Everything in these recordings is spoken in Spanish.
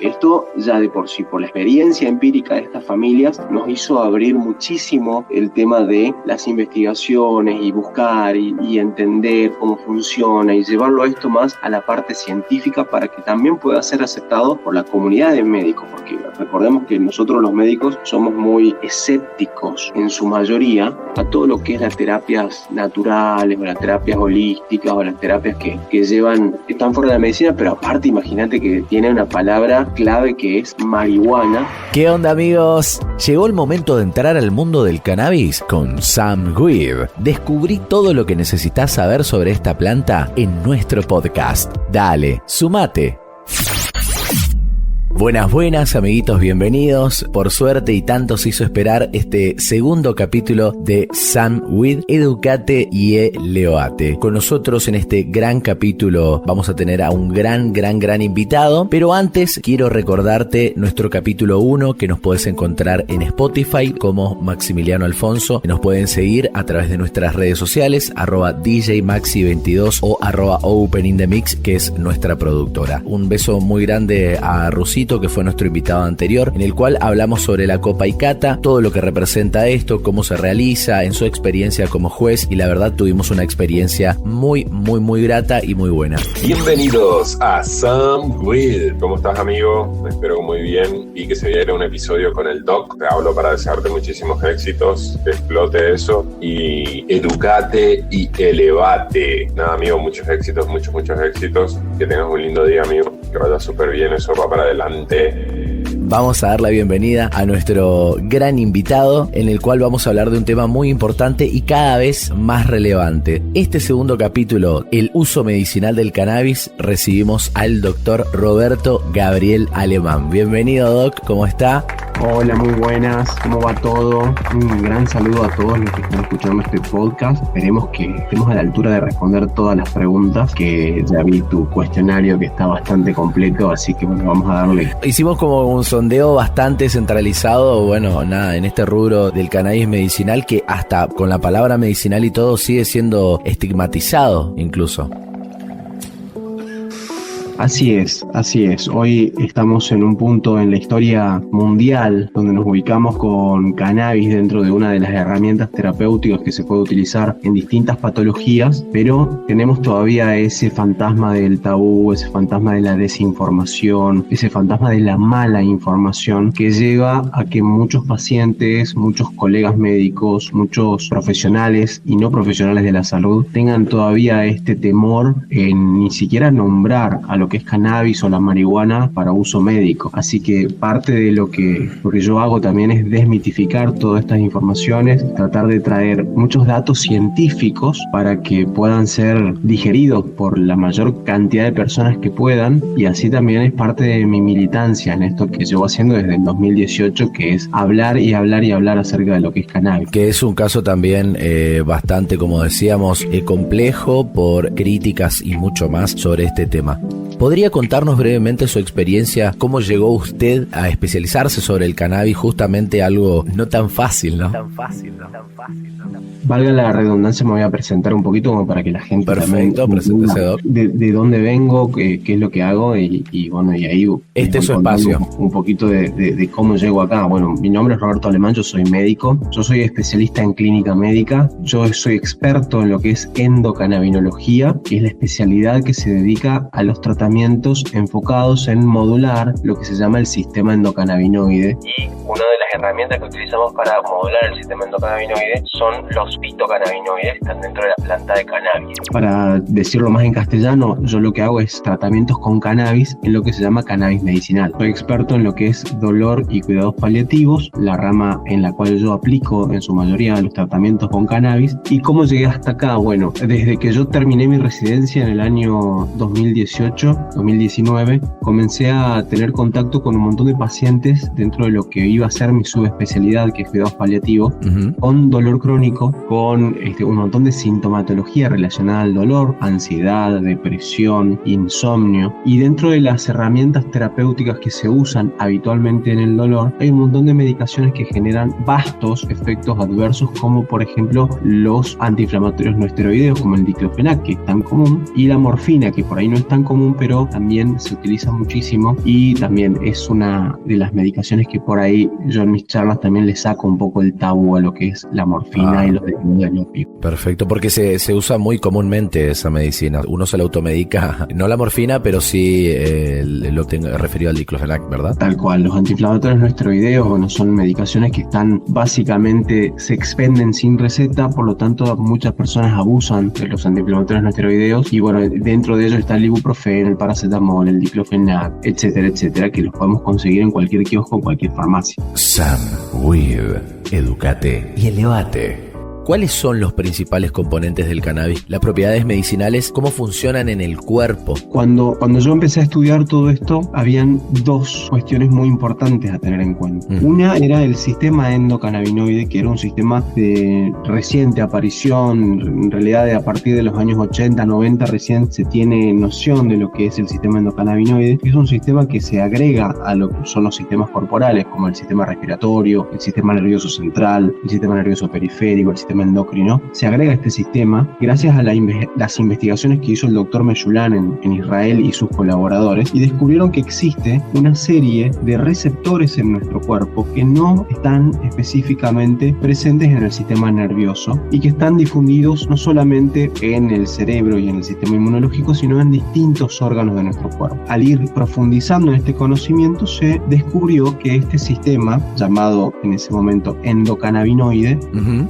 Esto ya de por sí, por la experiencia empírica de estas familias, nos hizo abrir muchísimo el tema de las investigaciones y buscar y entender cómo funciona y llevarlo a esto más a la parte científica para que también pueda ser aceptado por la comunidad de médicos, porque recordemos que nosotros los médicos somos muy escépticos en su mayoría a todo lo que es las terapias naturales o las terapias holísticas o las terapias que están fuera de la medicina, pero aparte imagínate que tiene una palabra clave que es marihuana. ¿Qué onda, amigos? Llegó el momento de entrar al mundo del cannabis con Sam Weed. Descubrí todo lo que necesitas saber sobre esta planta en nuestro podcast. Dale, sumate. Buenas, amiguitos, bienvenidos. Por suerte y tanto se hizo esperar este segundo capítulo de Sam Weed, Educate y Eleoate. Con nosotros en este gran capítulo vamos a tener a un gran invitado, pero antes quiero recordarte nuestro capítulo 1 que nos podés encontrar en Spotify como Maximiliano Alfonso. Nos pueden seguir a través de nuestras redes sociales, @DJMaxi22 o @OpenInTheMix, que es nuestra productora. Un beso muy grande a Rusito, que fue nuestro invitado anterior, en el cual hablamos sobre la Copa y Cata, todo lo que representa esto, cómo se realiza, en su experiencia como juez, y la verdad tuvimos una experiencia muy grata y muy buena. Bienvenidos a Sam Weed. ¿Cómo estás, amigo? Espero muy bien y que se viera un episodio con el Doc. Te hablo para desearte muchísimos éxitos, que explote eso y educate y elevate. Nada, amigo, muchos éxitos, muchos éxitos. Que tengas un lindo día, amigo. Que vaya súper bien, eso va para adelante. Vamos a dar la bienvenida a nuestro gran invitado, en el cual vamos a hablar de un tema muy importante y cada vez más relevante. Este segundo capítulo, el uso medicinal del cannabis, recibimos al doctor Roberto Gabriel Alemán. Bienvenido, Doc, ¿cómo está? Hola, muy buenas, ¿cómo va todo? Un gran saludo a todos los que están escuchando este podcast. Esperemos que estemos a la altura de responder todas las preguntas, que ya vi tu cuestionario que está bastante completo, así que bueno, vamos a darle. Hicimos como un sondeo bastante centralizado, bueno, nada, en este rubro del cannabis medicinal, que hasta con la palabra medicinal y todo sigue siendo estigmatizado incluso. Así es. Hoy estamos en un punto en la historia mundial donde nos ubicamos con cannabis dentro de una de las herramientas terapéuticas que se puede utilizar en distintas patologías, pero tenemos todavía ese fantasma del tabú, ese fantasma de la desinformación, ese fantasma de la mala información que lleva a que muchos pacientes, muchos colegas médicos, muchos profesionales y no profesionales de la salud tengan todavía este temor en ni siquiera nombrar a lo que es cannabis o la marihuana para uso médico. Así que parte de lo que yo hago también es desmitificar todas estas informaciones, tratar de traer muchos datos científicos para que puedan ser digeridos por la mayor cantidad de personas que puedan, y así también es parte de mi militancia en esto que llevo haciendo desde el 2018, que es hablar acerca de lo que es cannabis. Que es un caso también bastante, como decíamos, complejo por críticas y mucho más sobre este tema. ¿Podría contarnos brevemente su experiencia? ¿Cómo llegó usted a especializarse sobre el cannabis? Justamente algo no tan fácil, ¿no? Valga la redundancia, me voy a presentar un poquito como para que la gente Perfecto, preséntese, Doc. De dónde vengo, qué es lo que hago y bueno, y ahí este es su espacio. Un poquito de cómo llego acá. Bueno, mi nombre es Roberto Alemán, yo soy médico, yo soy especialista en clínica médica, yo soy experto en lo que es endocannabinología, que es la especialidad que se dedica a los tratamientos enfocados en modular lo que se llama el sistema endocannabinoide. Y una de las herramientas que utilizamos para modular el sistema endocannabinoide son los fitocannabinoides que están dentro de la planta de cannabis. Para decirlo más en castellano, yo lo que hago es tratamientos con cannabis en lo que se llama cannabis medicinal. Soy experto en lo que es dolor y cuidados paliativos, la rama en la cual yo aplico en su mayoría los tratamientos con cannabis. ¿Y cómo llegué hasta acá? Bueno, desde que yo terminé mi residencia en el año 2018-2019, comencé a tener contacto con un montón de pacientes dentro de lo que iba a ser mi subespecialidad, que es cuidados paliativos, con dolor crónico, con un montón de sintomatología relacionada al dolor, ansiedad, depresión, insomnio. Y dentro de las herramientas terapéuticas que se usan habitualmente en el dolor, hay un montón de medicaciones que generan vastos efectos adversos, como por ejemplo los antiinflamatorios no esteroideos, como el diclofenac, que es tan común, y la morfina, que por ahí no es tan común, pero también se utiliza muchísimo, y también es una de las medicaciones que por ahí yo en mis charlas también le saco un poco el tabú a lo que es la morfina y los diagnósticos. Perfecto, porque se usa muy comúnmente esa medicina. Uno se la automedica, no la morfina, pero sí lo tengo referido al diclofenac, ¿verdad? Tal cual, los antiinflamatorios no esteroideos, bueno, son medicaciones que están básicamente, se expenden sin receta, por lo tanto muchas personas abusan de los antiinflamatorios no esteroideos, y bueno, dentro de ellos está el ibuprofeno, el paracetamol, el diclofenac, etcétera, etcétera, que los podemos conseguir en cualquier kiosco o cualquier farmacia. SunWith, Educate y Elevate. ¿Cuáles son los principales componentes del cannabis? Las propiedades medicinales, ¿cómo funcionan en el cuerpo? Cuando yo empecé a estudiar todo esto, habían dos cuestiones muy importantes a tener en cuenta. Una era el sistema endocannabinoide, que era un sistema de reciente aparición, en realidad a partir de los años 80, 90 recién se tiene noción de lo que es el sistema endocannabinoide, que es un sistema que se agrega a lo que son los sistemas corporales, como el sistema respiratorio, el sistema nervioso central, el sistema nervioso periférico, el sistema endocrino. Se agrega a este sistema gracias a las investigaciones que hizo el doctor Meyulan en Israel y sus colaboradores, y descubrieron que existe una serie de receptores en nuestro cuerpo que no están específicamente presentes en el sistema nervioso y que están difundidos no solamente en el cerebro y en el sistema inmunológico, sino en distintos órganos de nuestro cuerpo. Al ir profundizando en este conocimiento, se descubrió que este sistema, llamado en ese momento endocannabinoide,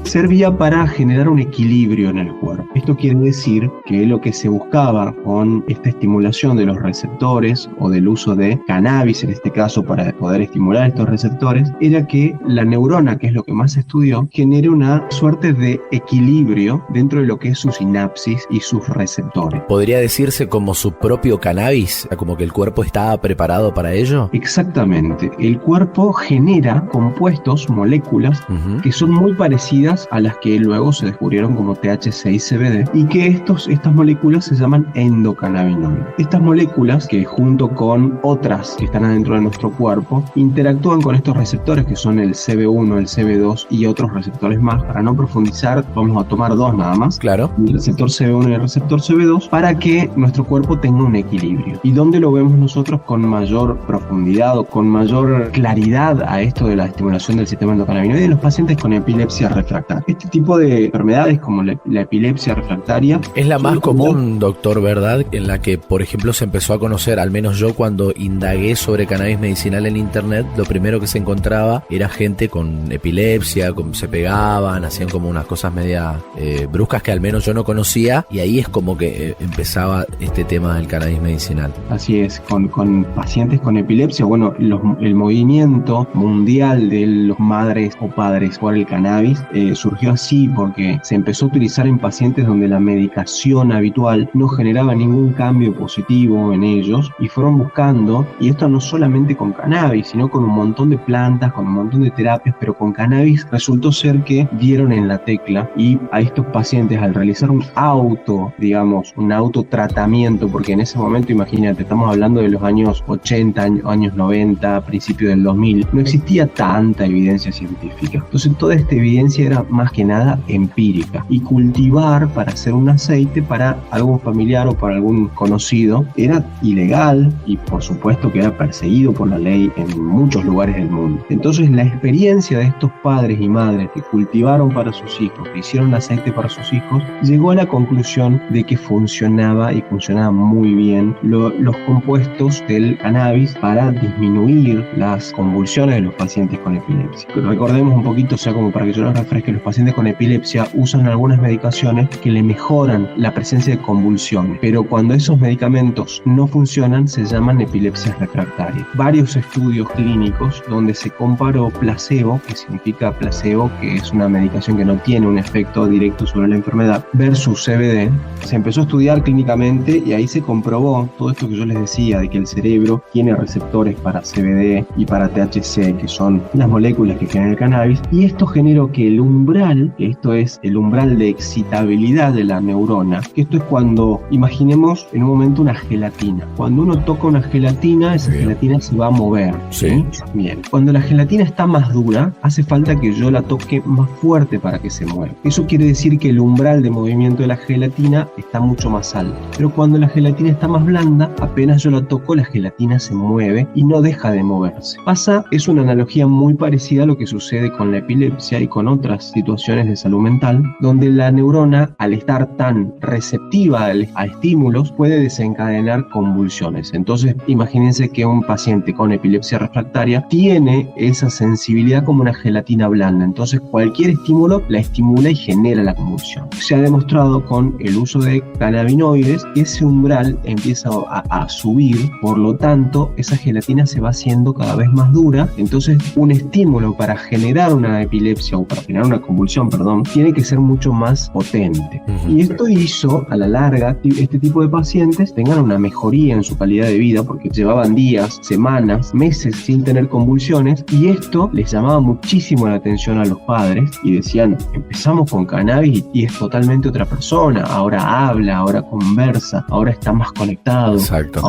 servía para generar un equilibrio en el cuerpo. Esto quiere decir que lo que se buscaba con esta estimulación de los receptores o del uso de cannabis, en este caso para poder estimular estos receptores, era que la neurona, que es lo que más se estudió, genere una suerte de equilibrio dentro de lo que es su sinapsis y sus receptores. ¿Podría decirse como su propio cannabis? ¿Como que el cuerpo estaba preparado para ello? Exactamente. El cuerpo genera compuestos, moléculas, que son muy parecidas a las que luego se descubrieron como THC y CBD, y que estas moléculas se llaman endocannabinoides. Estas moléculas, que junto con otras que están adentro de nuestro cuerpo, interactúan con estos receptores que son el CB1, el CB2 y otros receptores más. Para no profundizar, vamos a tomar dos nada más. Claro. El receptor CB1 y el receptor CB2, para que nuestro cuerpo tenga un equilibrio. ¿Y dónde lo vemos nosotros con mayor profundidad o con mayor claridad a esto de la estimulación del sistema endocannabinoide? En los pacientes con epilepsia refractaria. Este tipo de enfermedades, como la epilepsia refractaria, es la más común, doctor, ¿verdad? En la que, por ejemplo, se empezó a conocer, al menos yo cuando indagué sobre cannabis medicinal en internet, lo primero que se encontraba era gente con epilepsia, se pegaban, hacían como unas cosas media bruscas que al menos yo no conocía, y ahí es como que empezaba este tema del cannabis medicinal. Así es, con pacientes con epilepsia, bueno, el movimiento mundial de los madres o padres por el cannabis surgió así porque se empezó a utilizar en pacientes donde la medicación habitual no generaba ningún cambio positivo en ellos, y fueron buscando, y esto no solamente con cannabis, sino con un montón de plantas, con un montón de terapias, pero con cannabis resultó ser que dieron en la tecla, y a estos pacientes, al realizar un autotratamiento, porque en ese momento, imagínate, estamos hablando de los años 80, años 90, principios del 2000, no existía tanta evidencia científica. Entonces toda esta evidencia era más que nada empírica, y cultivar para hacer un aceite para algún familiar o para algún conocido era ilegal, y por supuesto que era perseguido por la ley en muchos lugares del mundo. Entonces la experiencia de estos padres y madres que cultivaron para sus hijos, que hicieron aceite para sus hijos, llegó a la conclusión de que funcionaba, y funcionaba muy bien, los compuestos del cannabis para disminuir las convulsiones de los pacientes con epilepsia. Recordemos un poquito, o sea, como para que yo les refresque, los pacientes con con epilepsia usan algunas medicaciones que le mejoran la presencia de convulsiones, pero cuando esos medicamentos no funcionan se llaman epilepsias refractarias. Varios estudios clínicos donde se comparó placebo, que significa placebo, que es una medicación que no tiene un efecto directo sobre la enfermedad, versus CBD, se empezó a estudiar clínicamente y ahí se comprobó todo esto que yo les decía, de que el cerebro tiene receptores para CBD y para THC, que son las moléculas que generan el cannabis, y esto generó que el umbral, que esto es el umbral de excitabilidad de la neurona, que esto es cuando, imaginemos en un momento una gelatina. Cuando uno toca una gelatina, esa gelatina se va a mover. Sí. Bien. Cuando la gelatina está más dura, hace falta que yo la toque más fuerte para que se mueva. Eso quiere decir que el umbral de movimiento de la gelatina está mucho más alto. Pero cuando la gelatina está más blanda, apenas yo la toco, la gelatina se mueve y no deja de moverse. Es una analogía muy parecida a lo que sucede con la epilepsia y con otras situaciones de salud mental, donde la neurona, al estar tan receptiva a estímulos, puede desencadenar convulsiones. Entonces, imagínense que un paciente con epilepsia refractaria tiene esa sensibilidad como una gelatina blanda. Entonces, cualquier estímulo la estimula y genera la convulsión. Se ha demostrado con el uso de cannabinoides que ese umbral empieza a subir, por lo tanto, esa gelatina se va haciendo cada vez más dura. Entonces, un estímulo para generar una epilepsia o para generar una convulsión, tiene que ser mucho más potente. Y esto hizo, a la larga, este tipo de pacientes tengan una mejoría en su calidad de vida porque llevaban días, semanas, meses sin tener convulsiones, y esto les llamaba muchísimo la atención a los padres y decían, empezamos con cannabis y es totalmente otra persona, ahora habla, ahora conversa, ahora está más conectado. Exacto.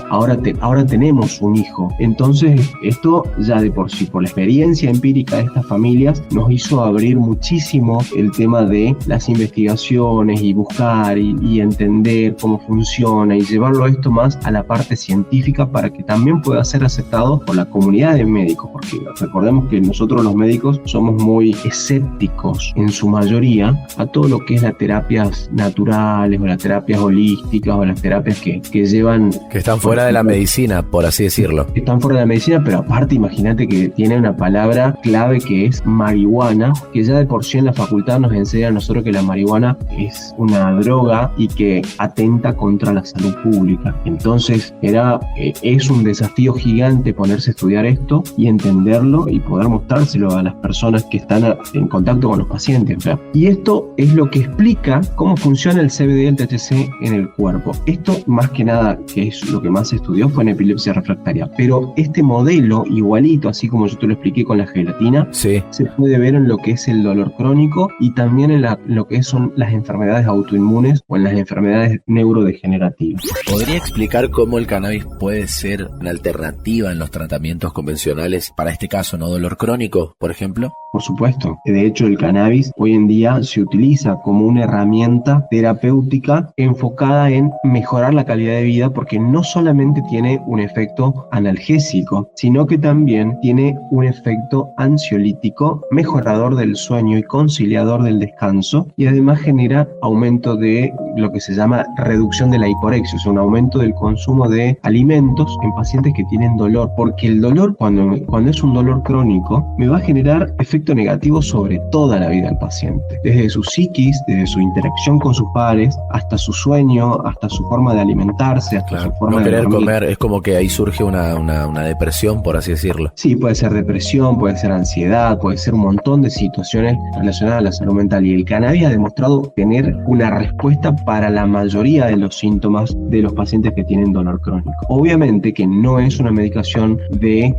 Ahora tenemos un hijo. Entonces, esto ya de por sí, por la experiencia empírica de estas familias, nos hizo abrir muchísimo el tema de las investigaciones y buscar y entender cómo funciona y llevarlo a esto más a la parte científica para que también pueda ser aceptado por la comunidad de médicos, porque recordemos que nosotros los médicos somos muy escépticos en su mayoría a todo lo que es las terapias naturales o las terapias holísticas o las terapias que llevan... Que están fuera de la medicina, por así decirlo. Están fuera de la medicina, pero aparte imagínate que tiene una palabra clave que es marihuana, que ya de por sí en la facultad nos enseña a nosotros que la marihuana es una droga y que atenta contra la salud pública. Entonces es un desafío gigante ponerse a estudiar esto y entenderlo y poder mostrárselo a las personas que están en contacto con los pacientes. Y esto es lo que explica cómo funciona el CBD y el THC en el cuerpo. Esto más que nada, que es lo que más se estudió, fue en epilepsia refractaria. Pero este modelo, igualito, así como yo te lo expliqué con la gelatina, sí, se puede ver en lo que es el dolor crónico y también en lo que son las enfermedades autoinmunes o en las enfermedades neurodegenerativas. ¿Podría explicar cómo el cannabis puede ser una alternativa en los tratamientos convencionales para este caso, no dolor crónico, por ejemplo? Por supuesto. De hecho, el cannabis hoy en día se utiliza como una herramienta terapéutica enfocada en mejorar la calidad de vida, porque no solamente tiene un efecto analgésico, sino que también tiene un efecto ansiolítico, mejorador del sueño y conciliador del descanso, y además genera aumento de lo que se llama reducción de la hiporexia, o sea, un aumento del consumo de alimentos en pacientes que tienen dolor, porque el dolor, cuando es un dolor crónico, me va a generar efecto negativo sobre toda la vida del paciente, desde su psiquis, desde su interacción con sus pares, hasta su sueño, hasta su forma de alimentarse, hasta su forma no de querer dormir. comer, es como que ahí surge una depresión, por así decirlo. Sí, puede ser depresión, puede ser ansiedad, puede ser un montón de situaciones relacionadas a la salud mental, y el cannabis ha demostrado tener una respuesta para la mayoría de los síntomas de los pacientes que tienen dolor crónico. Obviamente que no es una medicación de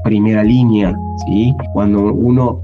primera línea, ¿sí? Cuando uno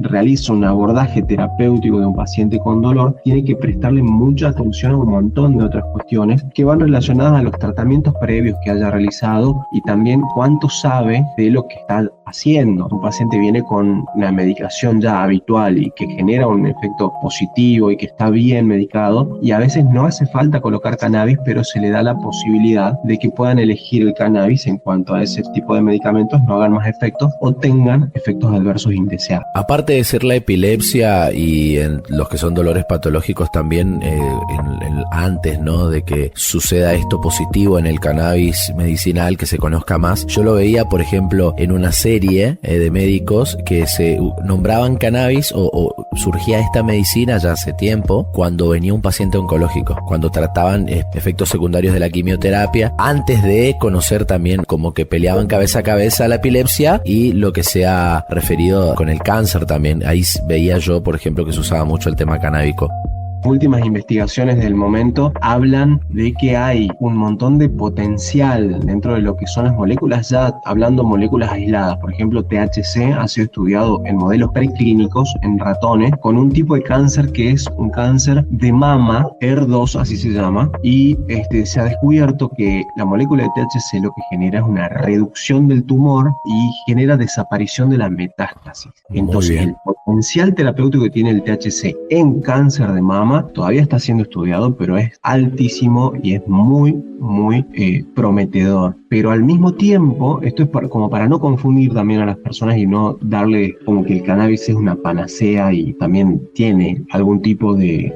realiza un abordaje terapéutico de un paciente con dolor, tiene que prestarle mucha atención a un montón de otras cuestiones que van relacionadas a los tratamientos previos que haya realizado y también cuánto sabe de lo que está haciendo. Un paciente viene con una medicación ya habitual y que genera un efecto positivo y que está bien medicado, y a veces no hace falta colocar cannabis, pero se le da la posibilidad de que puedan elegir el cannabis en cuanto a ese tipo de medicamentos no hagan más efectos o tengan efectos adversos indeseados. Aparte de ser la epilepsia y en los que son dolores patológicos también antes, ¿no?, de que suceda esto positivo en el cannabis medicinal, que se conozca más, yo lo veía por ejemplo en una serie de médicos que se nombraban cannabis cannabis o surgía esta medicina ya hace tiempo cuando venía un paciente oncológico, cuando trataban efectos secundarios de la quimioterapia, antes de conocer también como que peleaban cabeza a cabeza la epilepsia y lo que se ha referido con el cáncer también. Ahí veía yo, por ejemplo, que se usaba mucho el tema canábico. Últimas investigaciones del momento hablan de que hay un montón de potencial dentro de lo que son las moléculas, ya hablando moléculas aisladas. Por ejemplo, THC ha sido estudiado en modelos preclínicos en ratones con un tipo de cáncer que es un cáncer de mama, HER2 así se llama, y se ha descubierto que la molécula de THC lo que genera es una reducción del tumor y genera desaparición de la metástasis. Entonces, el potencial terapéutico que tiene el THC en cáncer de mama todavía está siendo estudiado, pero es altísimo y es muy prometedor. Pero al mismo tiempo, esto es como para no confundir también a las personas y no darle como que el cannabis es una panacea y también tiene algún tipo de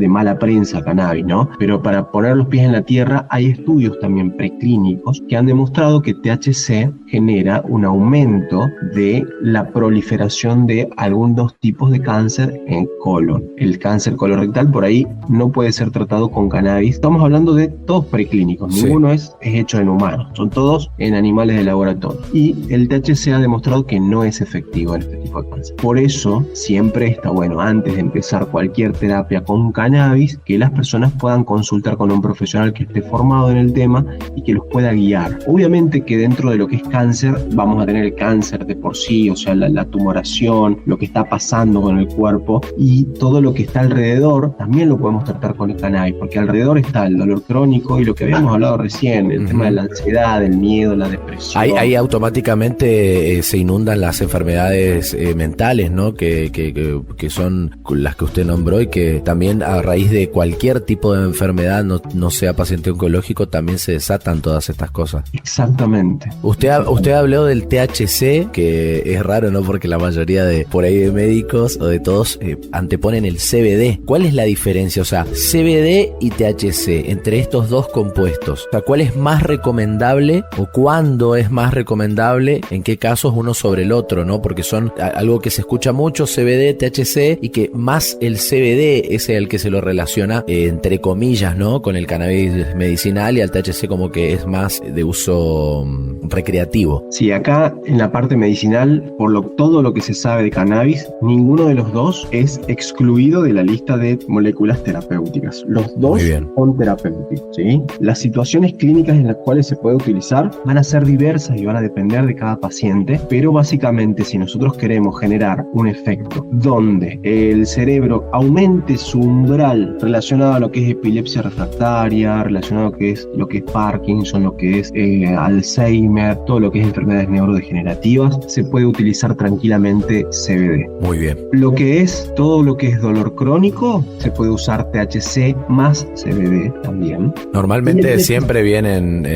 mala prensa cannabis, ¿no? Pero para poner los pies en la tierra, hay estudios también preclínicos que han demostrado que THC genera un aumento de la proliferación de algunos tipos de cáncer en colon. El cáncer colorectal por ahí no puede ser tratado con cannabis. Estamos hablando de todos preclínicos, ninguno es hecho en humanos, son todos en animales de laboratorio. Y el THC ha demostrado que no es efectivo en este tipo de cáncer. Por eso siempre está bueno, antes de empezar cualquier terapia con cannabis, que las personas puedan consultar con un profesional que esté formado en el tema y que los pueda guiar. Obviamente que dentro de lo que es cáncer, vamos a tener el cáncer de por sí, o sea, la tumoración, lo que está pasando con el cuerpo y todo lo que está alrededor, también lo podemos tratar con el cannabis, porque alrededor está el dolor crónico y lo que habíamos hablado recién, el tema de la ansiedad, el miedo, la depresión. Ahí automáticamente se inundan las enfermedades mentales, ¿no? Que son las que usted nombró y que también a raíz de cualquier tipo de enfermedad, no sea paciente oncológico, también se desatan todas estas cosas. Exactamente. Usted habló del THC, que es raro, ¿no? Porque la mayoría de por ahí de médicos o de todos anteponen el CBD. ¿Cuál es la diferencia? O sea, CBD y THC, entre estos dos compuestos. O sea, ¿cuál es más recomendable o cuándo es más recomendable? ¿En qué casos uno sobre el otro, no? Porque son algo que se escucha mucho, CBD, THC, y que más el CBD es el que se lo relaciona, entre comillas, ¿no? Con el cannabis medicinal, y al THC como que es más de uso recreativo. Sí, acá en la parte medicinal, todo lo que se sabe de cannabis, ninguno de los dos es excluido de la lista de moléculas terapéuticas. Los dos son terapéuticos, ¿sí? Las situaciones clínicas en las cuales se puede utilizar van a ser diversas y van a depender de cada paciente, pero básicamente si nosotros queremos generar un efecto donde el cerebro aumente su umbral relacionado a lo que es epilepsia refractaria, relacionado a lo que es Parkinson, lo que es Alzheimer, todo lo que es enfermedades neurodegenerativas, se puede utilizar tranquilamente CBD. Muy bien. Todo lo que es dolor crónico, se puede usar THC más CBD también. Normalmente siempre vienen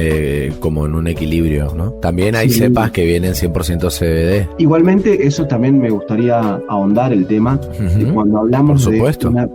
como en un equilibrio, ¿no? También hay cepas que vienen 100% CBD. Igualmente, eso también me gustaría ahondar el tema de cuando hablamos de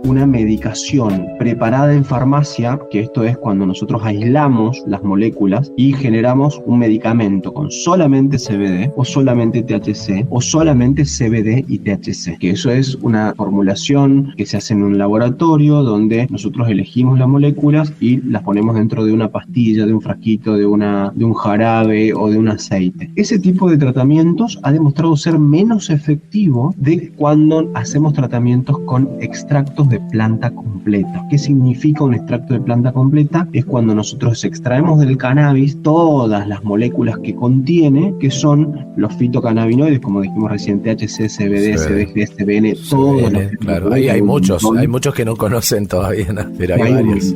una medicación preparada en farmacia, que esto es cuando nosotros aislamos las moléculas y generamos un medicamento con solamente CBD o solamente THC o solamente CBD y THC, que eso es una formulación que se hace en un laboratorio donde nosotros elegimos las moléculas y las ponemos dentro de una pastilla, de un frasquito, de un jarabe o de un aceite. Ese tipo de tratamientos ha demostrado ser menos efectivo de cuando hacemos tratamientos con extractos de planta completa. ¿Qué significa un extracto de planta completa? Es cuando nosotros extraemos del cannabis todas las moléculas que contiene, que son los fitocannabinoides, como dijimos recién, THC, CBD, CBG, CBN, todos los. Claro, ahí hay muchos que no conocen todavía, ¿no? Pero hay varios.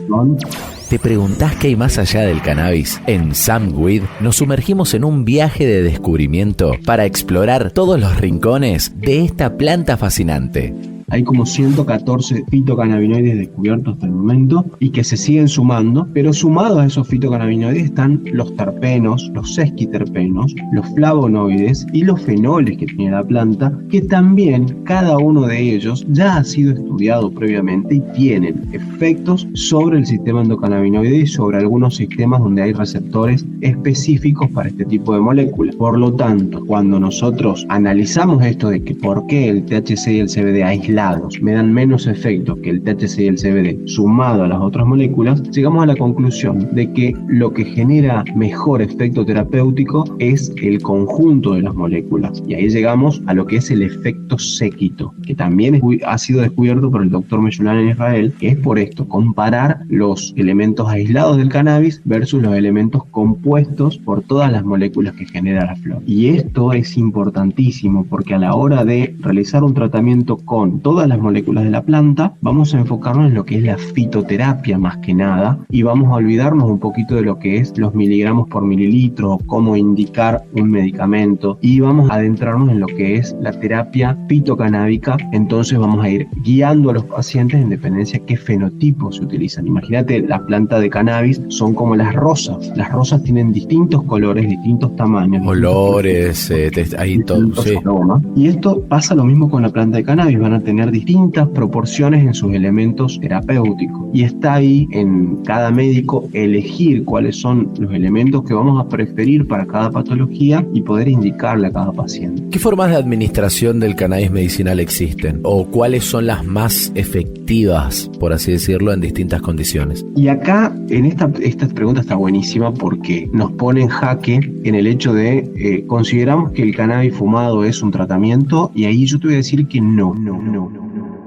¿Te preguntás qué hay más allá del cannabis? En Some Weed nos sumergimos en un viaje de descubrimiento para explorar todos los rincones de esta planta fascinante. Hay como 114 fitocannabinoides descubiertos hasta el momento y que se siguen sumando, pero sumados a esos fitocannabinoides están los terpenos, los sesquiterpenos, los flavonoides y los fenoles que tiene la planta, que también cada uno de ellos ya ha sido estudiado previamente y tienen efectos sobre el sistema endocannabinoide y sobre algunos sistemas donde hay receptores específicos para este tipo de moléculas. Por lo tanto, cuando nosotros analizamos esto de que por qué el THC y el CBD aislados me dan menos efecto que el THC y el CBD sumado a las otras moléculas, llegamos a la conclusión de que lo que genera mejor efecto terapéutico es el conjunto de las moléculas. Y ahí llegamos a lo que es el efecto séquito, que también ha sido descubierto por el doctor Mechulam en Israel, que es por esto, comparar los elementos aislados del cannabis versus los elementos compuestos por todas las moléculas que genera la flor. Y esto es importantísimo porque a la hora de realizar un tratamiento con todas las moléculas de la planta, vamos a enfocarnos en lo que es la fitoterapia más que nada y vamos a olvidarnos un poquito de lo que es los miligramos por mililitro o cómo indicar un medicamento y vamos a adentrarnos en lo que es la terapia fitocanábica. Entonces vamos a ir guiando a los pacientes en dependencia de qué fenotipos se utilizan. Imagínate, la planta de cannabis son como las rosas. Las rosas tienen distintos colores, distintos tamaños, olores, ahí todo, sí. Aromas. Y esto pasa lo mismo con la planta de cannabis, van a tener distintas proporciones en sus elementos terapéuticos. Y está ahí en cada médico elegir cuáles son los elementos que vamos a preferir para cada patología y poder indicarle a cada paciente. ¿Qué formas de administración del cannabis medicinal existen? ¿O cuáles son las más efectivas, por así decirlo, en distintas condiciones? Y acá, en esta pregunta está buenísima porque nos pone en jaque en el hecho de consideramos que el cannabis fumado es un tratamiento y ahí yo te voy a decir que no.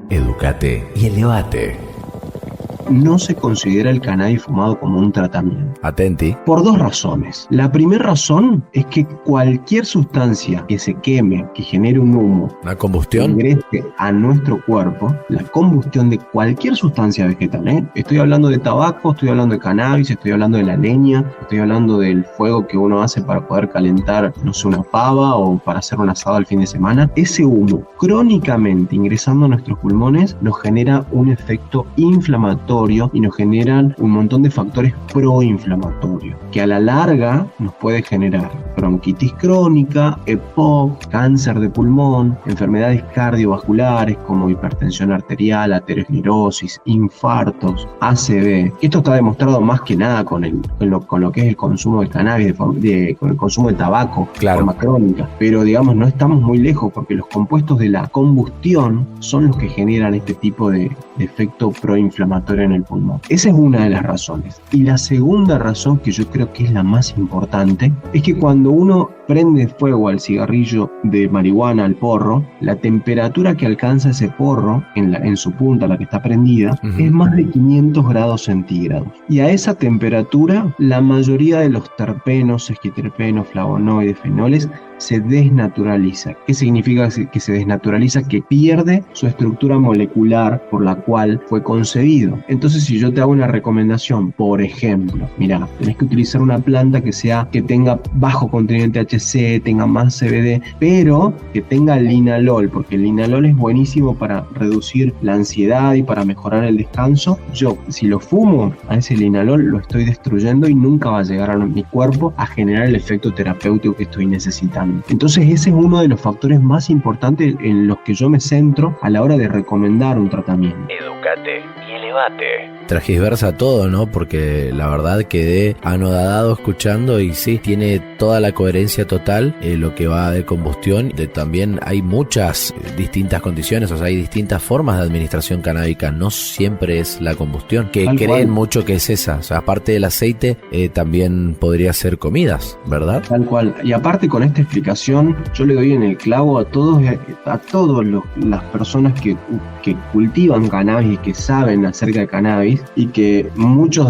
Edúcate y elevate. No se considera el cannabis fumado como un tratamiento. Atenti. Por dos razones. La primera razón es que cualquier sustancia que se queme, que genere un humo, ¿la combustión? Ingrese a nuestro cuerpo, la combustión de cualquier sustancia vegetal, estoy hablando de tabaco, estoy hablando de cannabis, estoy hablando de la leña, estoy hablando del fuego que uno hace para poder calentar, no sé, una pava o para hacer un asado al fin de semana. Ese humo, crónicamente ingresando a nuestros pulmones, nos genera un efecto inflamatorio y nos generan un montón de factores proinflamatorios que a la larga nos puede generar bronquitis crónica, EPOC, cáncer de pulmón, enfermedades cardiovasculares como hipertensión arterial, aterosclerosis, infartos, ACV. Esto está demostrado más que nada con lo que es el consumo de cannabis, con el consumo de tabaco, claro, de forma crónica. Pero digamos, no estamos muy lejos porque los compuestos de la combustión son los que generan este tipo de efecto proinflamatorio en el pulmón. Esa es una de las razones. Y la segunda razón, que yo creo que es la más importante, es que cuando uno prende fuego al cigarrillo de marihuana, al porro, la temperatura que alcanza ese porro en su punta, la que está prendida, es más de 500 grados centígrados. Y a esa temperatura, la mayoría de los terpenos, sesquiterpenos, flavonoides, fenoles, se desnaturaliza. ¿Qué significa que se desnaturaliza? Que pierde su estructura molecular por la cual fue concebido. Entonces, si yo te hago una recomendación, por ejemplo, mira, tenés que utilizar una planta que tenga bajo contenido THC, tenga más CBD, pero que tenga linalol, porque el linalol es buenísimo para reducir la ansiedad y para mejorar el descanso. Yo, si lo fumo, a ese linalol lo estoy destruyendo y nunca va a llegar a mi cuerpo a generar el efecto terapéutico que estoy necesitando. Entonces ese es uno de los factores más importantes en los que yo me centro a la hora de recomendar un tratamiento. Edúcate y elevate. Transgiversa todo, ¿no? Porque la verdad quedé anodadado escuchando y sí, tiene toda la coherencia total, lo que va de combustión. También hay muchas distintas condiciones, o sea, hay distintas formas de administración canábica, no siempre es la combustión, que creen mucho que es esa. O sea, aparte del aceite, también podría ser comidas, ¿verdad? Tal cual. Y aparte con esta explicación, yo le doy en el clavo a todas las personas que cultivan cannabis y que saben acerca de cannabis y que muchos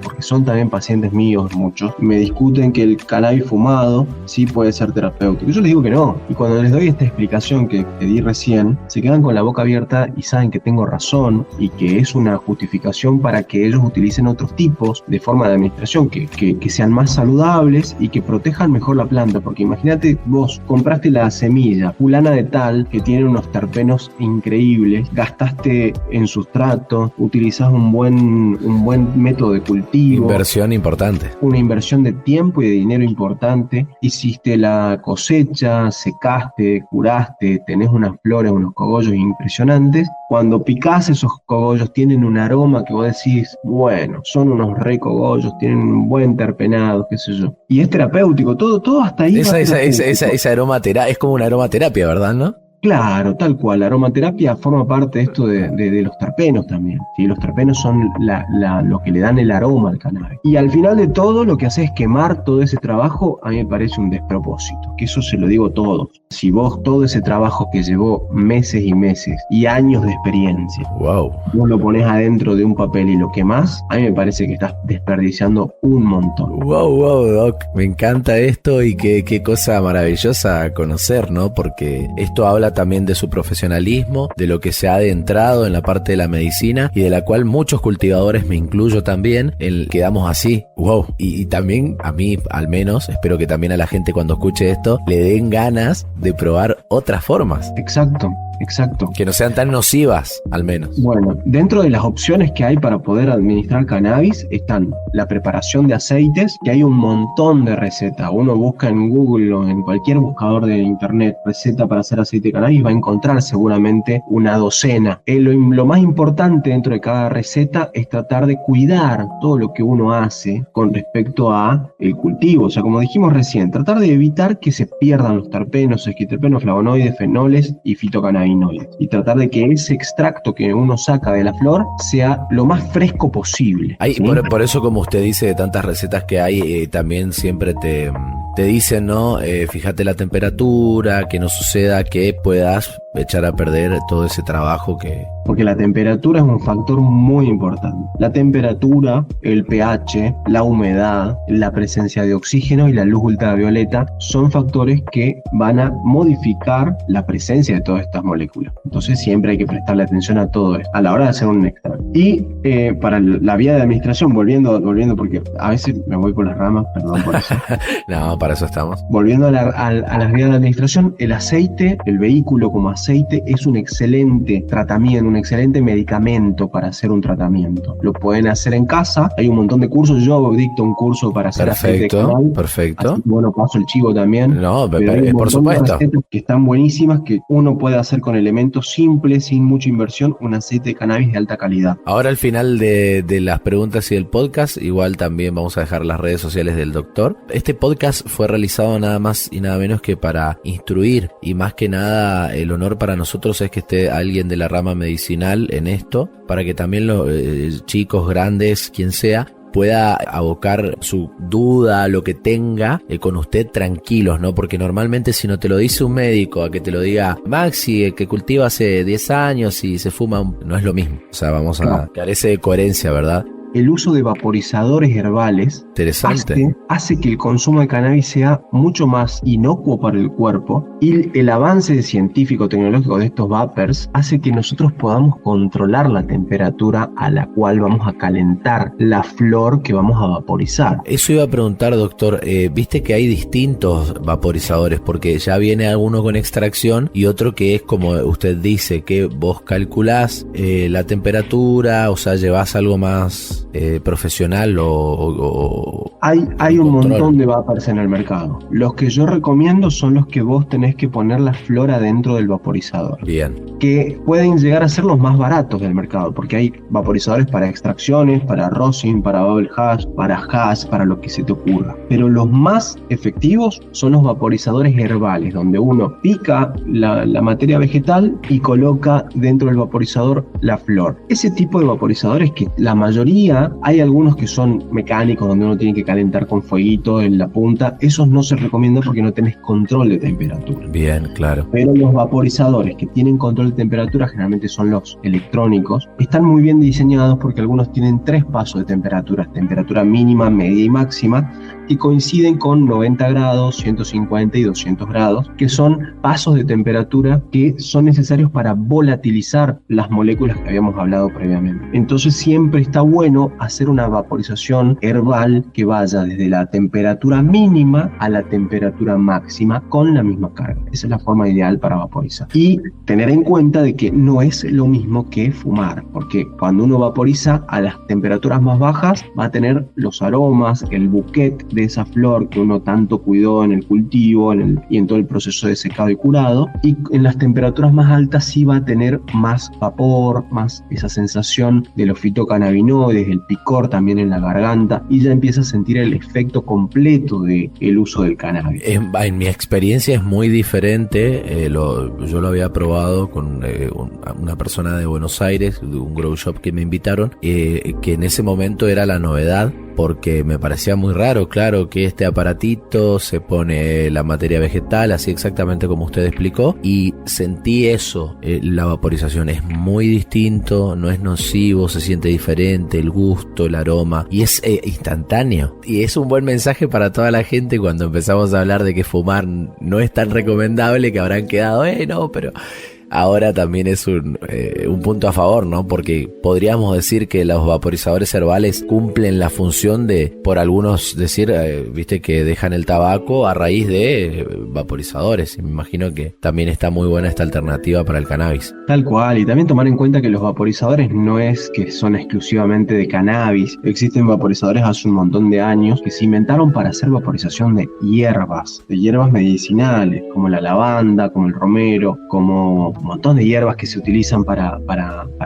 porque son también pacientes míos, muchos, me discuten que el cannabis fumado sí puede ser terapéutico. Yo les digo que no. Y cuando les doy esta explicación que di recién, se quedan con la boca abierta y saben que tengo razón y que es una justificación para que ellos utilicen otros tipos de forma de administración que sean más saludables y que protejan mejor la planta. Porque imagínate, vos compraste la semilla fulana de tal que tiene unos terpenos increíbles, gastaste en sustrato, utilizás un buen método de cultivo. Inversión importante. Una inversión de tiempo y de dinero importante. Hiciste la cosecha, secaste, curaste, tenés unas flores, unos cogollos impresionantes. Cuando picás esos cogollos tienen un aroma que vos decís, bueno, son unos re cogollos, tienen un buen terpenado, qué sé yo. Y es terapéutico, todo hasta ahí. Esa aromaterapia es como una aromaterapia, ¿verdad, no? Claro, tal cual. La aromaterapia forma parte de esto de los terpenos también. ¿Sí? Los terpenos son lo que le dan el aroma al cannabis. Y al final de todo, lo que hace es quemar todo ese trabajo. A mí me parece un despropósito. Que eso se lo digo a todos. Si vos todo ese trabajo que llevó meses y meses y años de experiencia, vos lo ponés adentro de un papel y lo quemás, a mí me parece que estás desperdiciando un montón. Wow, Doc. Me encanta esto y qué cosa maravillosa conocer, ¿no? Porque esto habla también de su profesionalismo, de lo que se ha adentrado en la parte de la medicina y de la cual muchos cultivadores, me incluyo también, quedamos así, wow. Y también a mí, al menos, espero que también a la gente cuando escuche esto le den ganas de probar otras formas. Exacto. Que no sean tan nocivas, al menos. Bueno, dentro de las opciones que hay para poder administrar cannabis están la preparación de aceites, que hay un montón de recetas. Uno busca en Google o en cualquier buscador de internet receta para hacer aceite de cannabis, va a encontrar seguramente una docena. Lo más importante dentro de cada receta es tratar de cuidar todo lo que uno hace con respecto a el cultivo. O sea, como dijimos recién, tratar de evitar que se pierdan los terpenos, esquiterpenos, flavonoides, fenoles y fitocannabinoides. Y tratar de que ese extracto que uno saca de la flor sea lo más fresco posible. ¿Sí? Por eso, como usted dice, de tantas recetas que hay, también siempre te dicen, ¿no? Fíjate la temperatura, que no suceda que puedas echar a perder todo ese trabajo que... Porque la temperatura es un factor muy importante. La temperatura, el pH, la humedad, la presencia de oxígeno y la luz ultravioleta son factores que van a modificar la presencia de todas estas moléculas. Entonces siempre hay que prestarle atención a todo esto a la hora de hacer un extracto. Y para la vía de administración, volviendo porque a veces me voy por las ramas, perdón por eso. No, para eso estamos. Volviendo a las vías de administración, el aceite, el vehículo como aceite es un excelente tratamiento, un excelente medicamento para hacer un tratamiento. Lo pueden hacer en casa, hay un montón de cursos, yo dicto un curso para hacer aceite de cannabis. Perfecto. Así que, bueno, paso el chivo también. No, por supuesto. Que están buenísimas, que uno puede hacer con elementos simples, sin mucha inversión, un aceite de cannabis de alta calidad. Ahora al final de las preguntas y del podcast, igual también vamos a dejar las redes sociales del doctor. Este podcast fue realizado nada más y nada menos que para instruir, y más que nada el honor para nosotros es que esté alguien de la rama medicinal en esto, para que también los chicos, grandes, quien sea, pueda abocar su duda, lo que tenga, con usted tranquilos, ¿no? Porque normalmente si no te lo dice un médico, a que te lo diga Maxi, que cultiva hace 10 años y se fuma, no es lo mismo. O sea, carece de coherencia, ¿verdad? El uso de vaporizadores herbales hace que el consumo de cannabis sea mucho más inocuo para el cuerpo, y el avance científico-tecnológico de estos vapers hace que nosotros podamos controlar la temperatura a la cual vamos a calentar la flor que vamos a vaporizar. Eso iba a preguntar, doctor. Viste que hay distintos vaporizadores, porque ya viene alguno con extracción y otro que es como usted dice, que vos calculás la temperatura, o sea, llevas algo más profesional Hay un montón de vapers en el mercado. Los que yo recomiendo son los que vos tenés que poner la flor adentro del vaporizador. Bien. Que pueden llegar a ser los más baratos del mercado, porque hay vaporizadores para extracciones, para rosin, para bubble hash, para lo que se te ocurra. Pero los más efectivos son los vaporizadores herbales, donde uno pica la materia vegetal y coloca dentro del vaporizador la flor. Ese tipo de vaporizadores, que la mayoría día hay algunos que son mecánicos, donde uno tiene que calentar con fueguito en la punta. Esos no se recomienda porque no tenés control de temperatura. Bien, claro. Pero los vaporizadores que tienen control de temperatura, generalmente son los electrónicos, están muy bien diseñados porque algunos tienen 3 pasos de temperatura mínima, media y máxima, que coinciden con 90 grados, 150 y 200 grados, que son pasos de temperatura que son necesarios para volatilizar las moléculas que habíamos hablado previamente. Entonces siempre está bueno hacer una vaporización herbal que vaya desde la temperatura mínima a la temperatura máxima con la misma carga. Esa es la forma ideal para vaporizar. Y tener en cuenta de que no es lo mismo que fumar, porque cuando uno vaporiza a las temperaturas más bajas va a tener los aromas, el bouquet de esa flor que uno tanto cuidó en el cultivo y en todo el proceso de secado y curado, y en las temperaturas más altas sí va a tener más vapor, más esa sensación de los fitocannabinoides, el picor también en la garganta, y ya empieza a sentir el efecto completo del uso del cannabis. En mi experiencia es muy diferente. Yo lo había probado con una persona de Buenos Aires, de un grow shop que me invitaron, que en ese momento era la novedad, porque me parecía muy raro, claro, que este aparatito se pone la materia vegetal, así exactamente como usted explicó, y sentí eso. La vaporización es muy distinto, no es nocivo, se siente diferente, el gusto, el aroma, y es instantáneo. Y es un buen mensaje para toda la gente cuando empezamos a hablar de que fumar no es tan recomendable, que habrán quedado, no, pero... Ahora también es un punto a favor, ¿no? Porque podríamos decir que los vaporizadores herbales cumplen la función de, por algunos decir, viste, que dejan el tabaco a raíz de vaporizadores. Y me imagino que también está muy buena esta alternativa para el cannabis. Tal cual, y también tomar en cuenta que los vaporizadores no es que son exclusivamente de cannabis. Existen vaporizadores hace un montón de años que se inventaron para hacer vaporización de hierbas medicinales, como la lavanda, como el romero, como un montón de hierbas que se utilizan para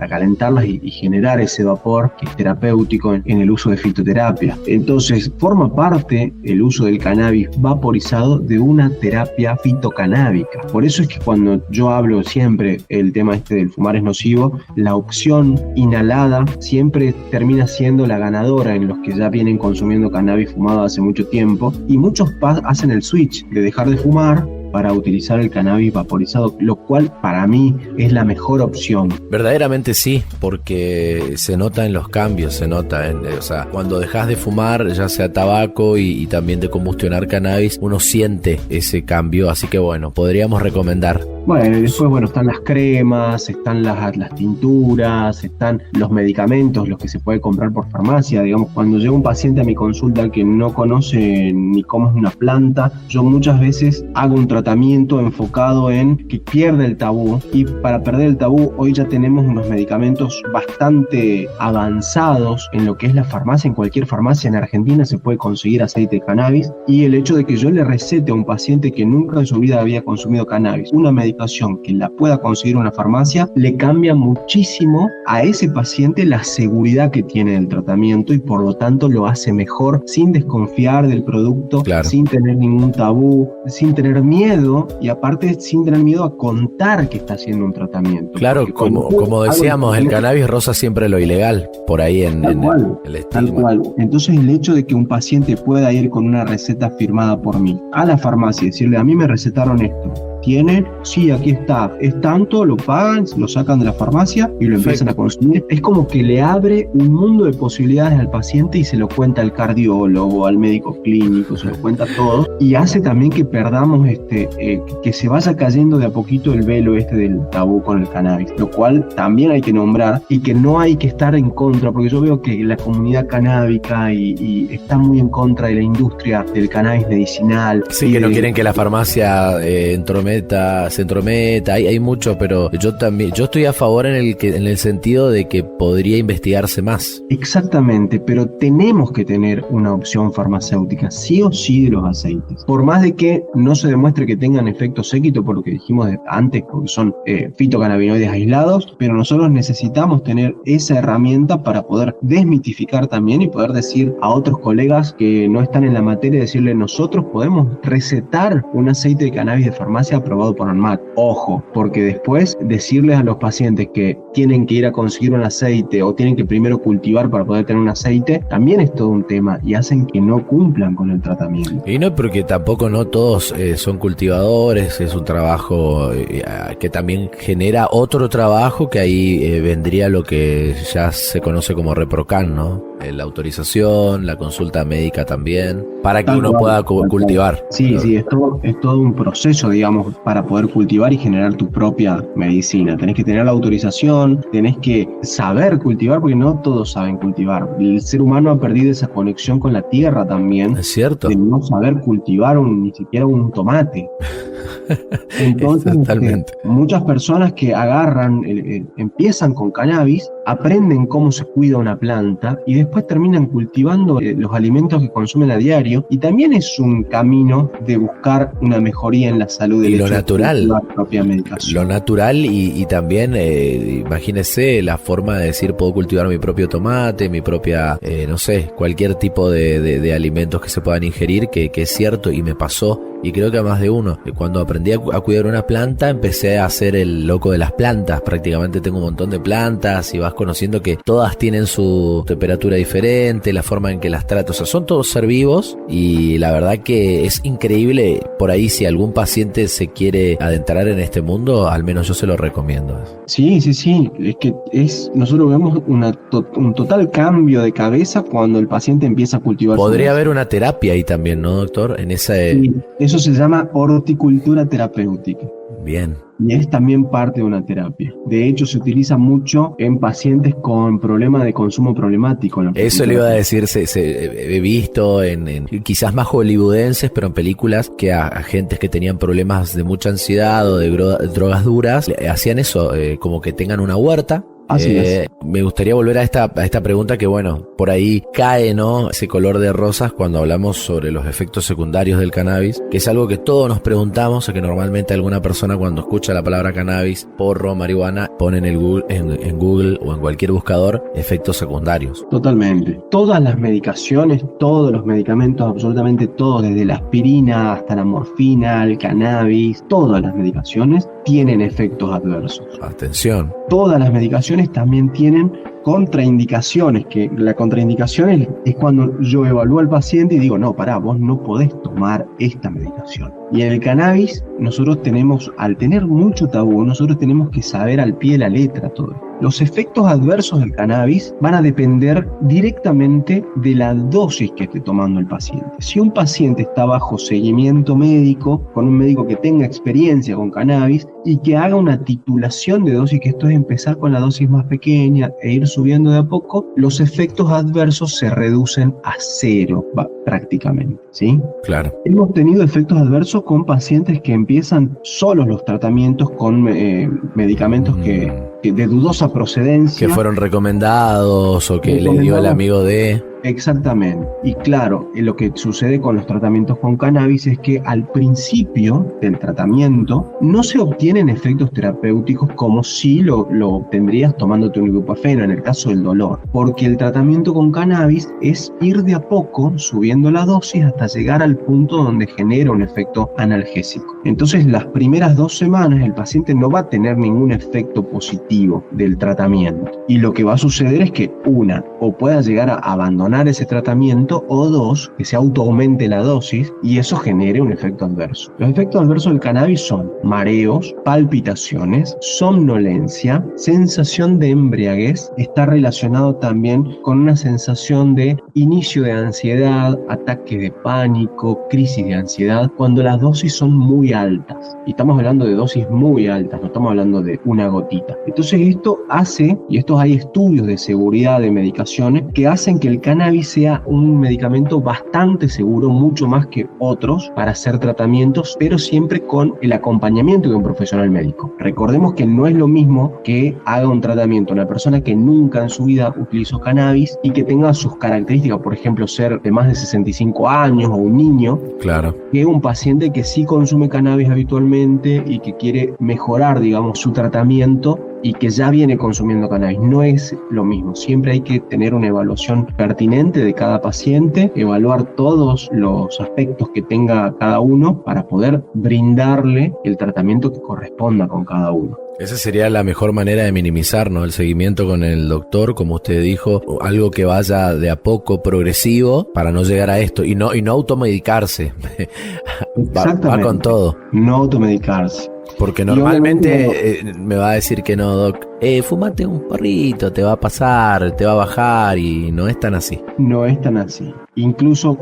calentarlas y generar ese vapor que es terapéutico en el uso de fitoterapia. Entonces, forma parte el uso del cannabis vaporizado de una terapia fitocanábica. Por eso es que cuando yo hablo siempre el tema del fumar es nocivo, la opción inhalada siempre termina siendo la ganadora en los que ya vienen consumiendo cannabis fumado hace mucho tiempo, y muchos hacen el switch de dejar de fumar para utilizar el cannabis vaporizado, lo cual para mí es la mejor opción. Verdaderamente sí, porque se nota en los cambios, se nota o sea, cuando dejas de fumar, ya sea tabaco y también de combustionar cannabis, uno siente ese cambio, así que bueno, podríamos recomendar. Bueno, y después están las cremas, están las tinturas, están los medicamentos, los que se puede comprar por farmacia. Digamos, cuando llega un paciente a mi consulta que no conoce ni cómo es una planta, yo muchas veces hago un tratamiento enfocado en que pierda el tabú, y para perder el tabú hoy ya tenemos unos medicamentos bastante avanzados en lo que es la farmacia. En cualquier farmacia en Argentina se puede conseguir aceite de cannabis, y el hecho de que yo le recete a un paciente que nunca en su vida había consumido cannabis una medicación que la pueda conseguir en una farmacia, le cambia muchísimo a ese paciente la seguridad que tiene del tratamiento, y por lo tanto lo hace mejor sin desconfiar del producto, claro, sin tener ningún tabú, sin tener miedo, y aparte sin tener miedo a contar que está haciendo un tratamiento. Claro, como decíamos, el cannabis roza siempre lo ilegal, por ahí en el estigma. Tal cual. Entonces el hecho de que un paciente pueda ir con una receta firmada por mí a la farmacia y decirle, a mí me recetaron esto, ¿tienen? Sí, aquí está. Es tanto, lo pagan, lo sacan de la farmacia y lo empiezan a consumir. Es como que le abre un mundo de posibilidades al paciente y se lo cuenta al cardiólogo, al médico clínico, se lo cuenta a todos, y hace también que perdamos que se vaya cayendo de a poquito el velo del tabú con el cannabis, lo cual también hay que nombrar, y que no hay que estar en contra, porque yo veo que la comunidad canábica y está muy en contra de la industria del cannabis medicinal. Sí, que no quieren que la farmacia se entrometa, hay mucho, pero yo estoy a favor en el sentido de que podría investigarse más. Exactamente, pero tenemos que tener una opción farmacéutica, sí o sí, de los aceites. Por más de que no se demuestre que tengan efecto séquito, por lo que dijimos antes, porque son fitocannabinoides aislados, pero nosotros necesitamos tener esa herramienta para poder desmitificar también y poder decir a otros colegas que no están en la materia, decirle, nosotros podemos recetar un aceite de cannabis de farmacia aprobado por ANMAT. Ojo, porque después decirles a los pacientes que tienen que ir a conseguir un aceite o tienen que primero cultivar para poder tener un aceite, también es todo un tema y hacen que no cumplan con el tratamiento. Y no, porque tampoco no todos son cultivadores, es un trabajo que también genera otro trabajo, que ahí vendría lo que ya se conoce como ReproCan, ¿no? La autorización, la consulta médica también, para que uno pueda cultivar. Sí, es todo un proceso, digamos, para poder cultivar y generar tu propia medicina. Tenés que tener la autorización, tenés que saber cultivar, porque no todos saben cultivar. El ser humano ha perdido esa conexión con la tierra también. Es cierto. De no saber cultivar ni siquiera un tomate. Entonces, muchas personas que agarran, empiezan con cannabis, aprenden cómo se cuida una planta y después terminan cultivando los alimentos que consumen a diario, y también es un camino de buscar una mejoría en la salud del lo natural, la propia medicación. Lo natural y también imagínese la forma de decir puedo cultivar mi propio tomate, mi propia, no sé, cualquier tipo de alimentos que se puedan ingerir, que es cierto y me pasó. Y creo que a más de uno. Cuando aprendí a cuidar una planta, empecé a ser el loco de las plantas. Prácticamente tengo un montón de plantas y vas conociendo que todas tienen su temperatura diferente, la forma en que las trato. O sea, son todos ser vivos y la verdad que es increíble. Por ahí, si algún paciente se quiere adentrar en este mundo, al menos yo se lo recomiendo. Sí. Es que nosotros vemos un total cambio de cabeza cuando el paciente empieza a cultivar. Podría haber una terapia ahí también, ¿no, doctor? En esa... Sí. Eso se llama horticultura terapéutica. Bien. Y es también parte de una terapia. De hecho, se utiliza mucho en pacientes con problemas de consumo problemático. Eso le iba a decir, he visto en quizás más hollywoodenses, pero en películas, que a gentes que tenían problemas de mucha ansiedad o de drogas duras, hacían eso, como que tengan una huerta. Así es. Me gustaría volver a esta pregunta que, bueno, por ahí cae, ¿no? Ese color de rosas cuando hablamos sobre los efectos secundarios del cannabis, que es algo que todos nos preguntamos, o que normalmente alguna persona cuando escucha la palabra cannabis, porro, marihuana, pone en Google o en cualquier buscador efectos secundarios. Totalmente. Todas las medicaciones, todos los medicamentos, absolutamente todos, desde la aspirina hasta la morfina, el cannabis, todas las medicaciones tienen efectos adversos. Atención. Todas las medicaciones también tienen contraindicaciones, que la contraindicación es cuando yo evalúo al paciente y digo, no, pará, vos no podés tomar esta medicación. Y en el cannabis, nosotros tenemos, al tener mucho tabú, nosotros tenemos que saber al pie de la letra todo. Los efectos adversos del cannabis van a depender directamente de la dosis que esté tomando el paciente. Si un paciente está bajo seguimiento médico, con un médico que tenga experiencia con cannabis y que haga una titulación de dosis, que esto es empezar con la dosis más pequeña e ir subiendo de a poco, los efectos adversos se reducen a cero prácticamente, ¿sí? Claro. Hemos tenido efectos adversos con pacientes que empiezan solos los tratamientos con medicamentos que de dudosa procedencia. Que fueron recomendados o que le dio el amigo de... Exactamente. Y claro, lo que sucede con los tratamientos con cannabis es que al principio del tratamiento no se obtienen efectos terapéuticos como si lo obtendrías tomándote un ibuprofeno en el caso del dolor, porque el tratamiento con cannabis es ir de a poco subiendo la dosis hasta llegar al punto donde genera un efecto analgésico. Entonces, las primeras 2 semanas el paciente no va a tener ningún efecto positivo del tratamiento, y lo que va a suceder es que o pueda llegar a abandonar ese tratamiento, o 2, que se aumente la dosis y eso genere un efecto adverso. Los efectos adversos del cannabis son mareos, palpitaciones, somnolencia, sensación de embriaguez. Está relacionado también con una sensación de inicio de ansiedad, ataque de pánico, crisis de ansiedad, cuando las dosis son muy altas. Y estamos hablando de dosis muy altas, no estamos hablando de una gotita. Entonces esto hace, y estos hay estudios de seguridad de medicaciones que hacen que el cannabis sea un medicamento bastante seguro, mucho más que otros, para hacer tratamientos, pero siempre con el acompañamiento de un profesional médico. Recordemos que no es lo mismo que haga un tratamiento una persona que nunca en su vida utilizó cannabis y que tenga sus características, por ejemplo, ser de más de 65 años o un niño, claro, que un paciente que sí consume cannabis habitualmente y que quiere mejorar, digamos, su tratamiento y que ya viene consumiendo cannabis. No es lo mismo. Siempre hay que tener una evaluación pertinente de cada paciente, evaluar todos los aspectos que tenga cada uno para poder brindarle el tratamiento que corresponda con cada uno. Esa sería la mejor manera de minimizar, ¿no? El seguimiento con el doctor, como usted dijo, algo que vaya de a poco progresivo para no llegar a esto y no automedicarse. va con todo. No automedicarse. Porque normalmente me va a decir que no, doc. Fumate un porrito, te va a pasar, te va a bajar, y no es tan así. No es tan así. Incluso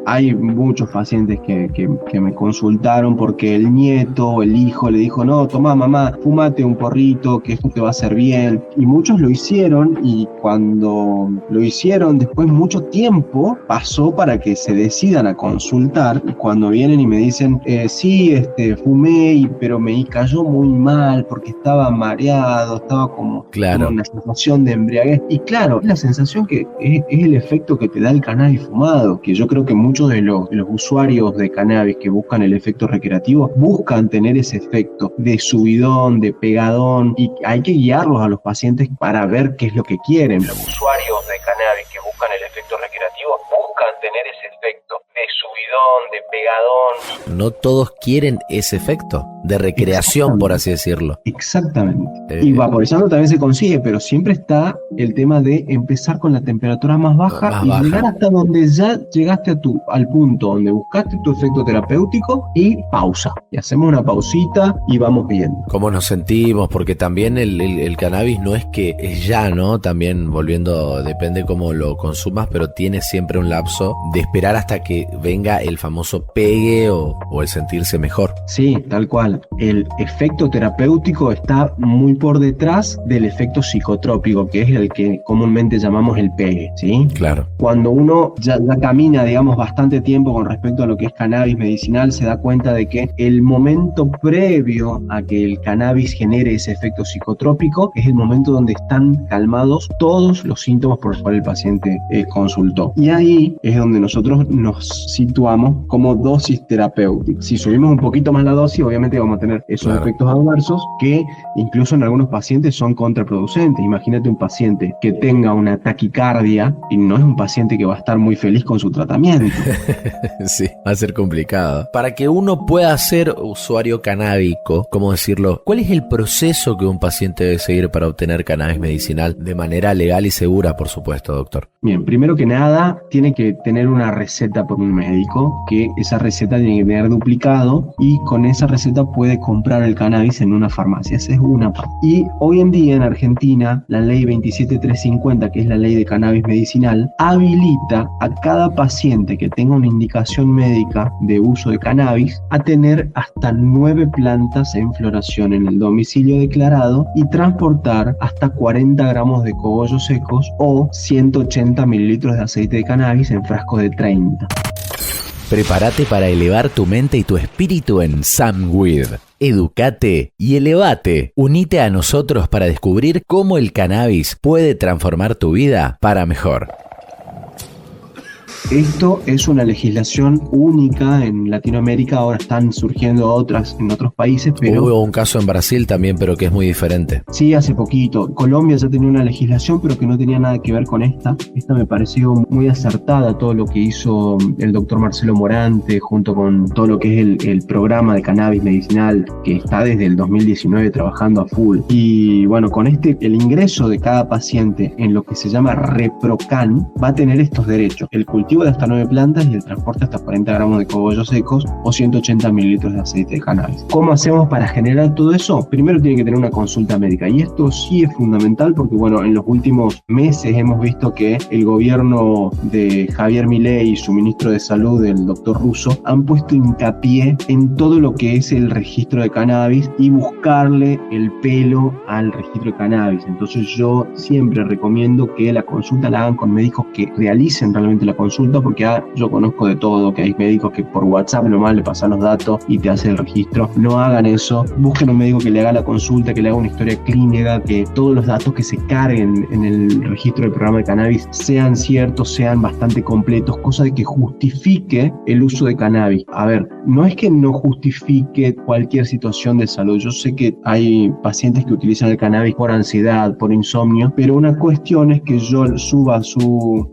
hay muchos pacientes que me consultaron porque el nieto, el hijo le dijo, no, tomá mamá, fumate un porrito, que esto te va a hacer bien. Y muchos lo hicieron, y cuando lo hicieron, después mucho tiempo pasó para que se decidan a consultar. Y cuando vienen y me dicen, sí, fumé, pero me cayó muy mal porque estaba mareado, estaba como una sensación de embriaguez. Y claro, la sensación que es el efecto que te da el cannabis fumado, que yo creo que muchos de los usuarios de cannabis que buscan el efecto recreativo buscan tener ese efecto de subidón, de pegadón, y hay que guiarlos a los pacientes para ver qué es lo que quieren. Los usuarios de cannabis que buscan el efecto recreativo buscan tener ese efecto de subidón, de pegadón. No todos quieren ese efecto de recreación, por así decirlo. Exactamente. Y vaporizando también se consigue, pero siempre está el tema de empezar con la temperatura más baja llegar hasta donde ya llegaste al punto donde buscaste tu efecto terapéutico, y pausa. Y hacemos una pausita y vamos viendo cómo nos sentimos, porque también el cannabis no es que es ya, ¿no? También volviendo, depende cómo lo consumas, pero tiene siempre un lapso de esperar hasta que venga el famoso pegue o el sentirse mejor. Sí, tal cual. El efecto terapéutico está muy por detrás del efecto psicotrópico, que es el que comúnmente llamamos el pegue, ¿sí? Claro. Cuando uno ya camina, digamos, bastante tiempo con respecto a lo que es cannabis medicinal, se da cuenta de que el momento previo a que el cannabis genere ese efecto psicotrópico es el momento donde están calmados todos los síntomas por los cuales el paciente consultó. Y ahí es donde nosotros nos situamos como dosis terapéutica. Si subimos un poquito más la dosis, obviamente vamos a tener esos efectos adversos que incluso en algunos pacientes son contraproducentes. Imagínate un paciente que tenga una taquicardia y no es un paciente que va a estar muy feliz con su tratamiento. Sí, va a ser complicado. Para que uno pueda ser usuario canábico, ¿cómo decirlo? ¿Cuál es el proceso que un paciente debe seguir para obtener cannabis medicinal de manera legal y segura, por supuesto, doctor? Bien, primero que nada, tiene que tener una receta por un médico, que esa receta tiene que tener duplicado, y con esa receta puede comprar el cannabis en una farmacia. Esa es una parte. Y hoy en día en Argentina, la ley 27350, que es la ley de cannabis medicinal, habilita a cada paciente que tenga una indicación médica de uso de cannabis a tener hasta 9 plantas en floración en el domicilio declarado y transportar hasta 40 gramos de cogollos secos o 180 mililitros de aceite de cannabis en frascos de 30. Prepárate para elevar tu mente y tu espíritu en SamWeed. Educate y elevate. Unite a nosotros para descubrir cómo el cannabis puede transformar tu vida para mejor. Esto es una legislación única en Latinoamérica, ahora están surgiendo otras en otros países, pero... Hubo un caso en Brasil también, pero que es muy diferente. Sí, hace poquito. Colombia ya tenía una legislación, pero que no tenía nada que ver con esta. Esta me pareció muy acertada, todo lo que hizo el doctor Marcelo Morante, junto con todo lo que es el programa de cannabis medicinal, que está desde el 2019 trabajando a full. Y bueno, con el ingreso de cada paciente en lo que se llama ReproCan, va a tener estos derechos: el cultivo de hasta 9 plantas y el transporte hasta 40 gramos de cogollos secos o 180 mililitros de aceite de cannabis. ¿Cómo hacemos para generar todo eso? Primero tiene que tener una consulta médica, y esto sí es fundamental porque, bueno, en los últimos meses hemos visto que el gobierno de Javier Milei y su ministro de Salud, el doctor Russo, han puesto hincapié en todo lo que es el registro de cannabis y buscarle el pelo al registro de cannabis. Entonces yo siempre recomiendo que la consulta la hagan con médicos que realicen realmente la consulta, consulta, porque yo conozco de todo, que hay médicos que por WhatsApp nomás le pasan los datos y te hace el registro. No hagan eso, busquen un médico que le haga la consulta, que le haga una historia clínica, que todos los datos que se carguen en el registro del programa de cannabis sean ciertos, sean bastante completos, cosa de que justifique el uso de cannabis. A ver, no es que no justifique cualquier situación de salud. Yo sé que hay pacientes que utilizan el cannabis por ansiedad, por insomnio, pero una cuestión es que yo suba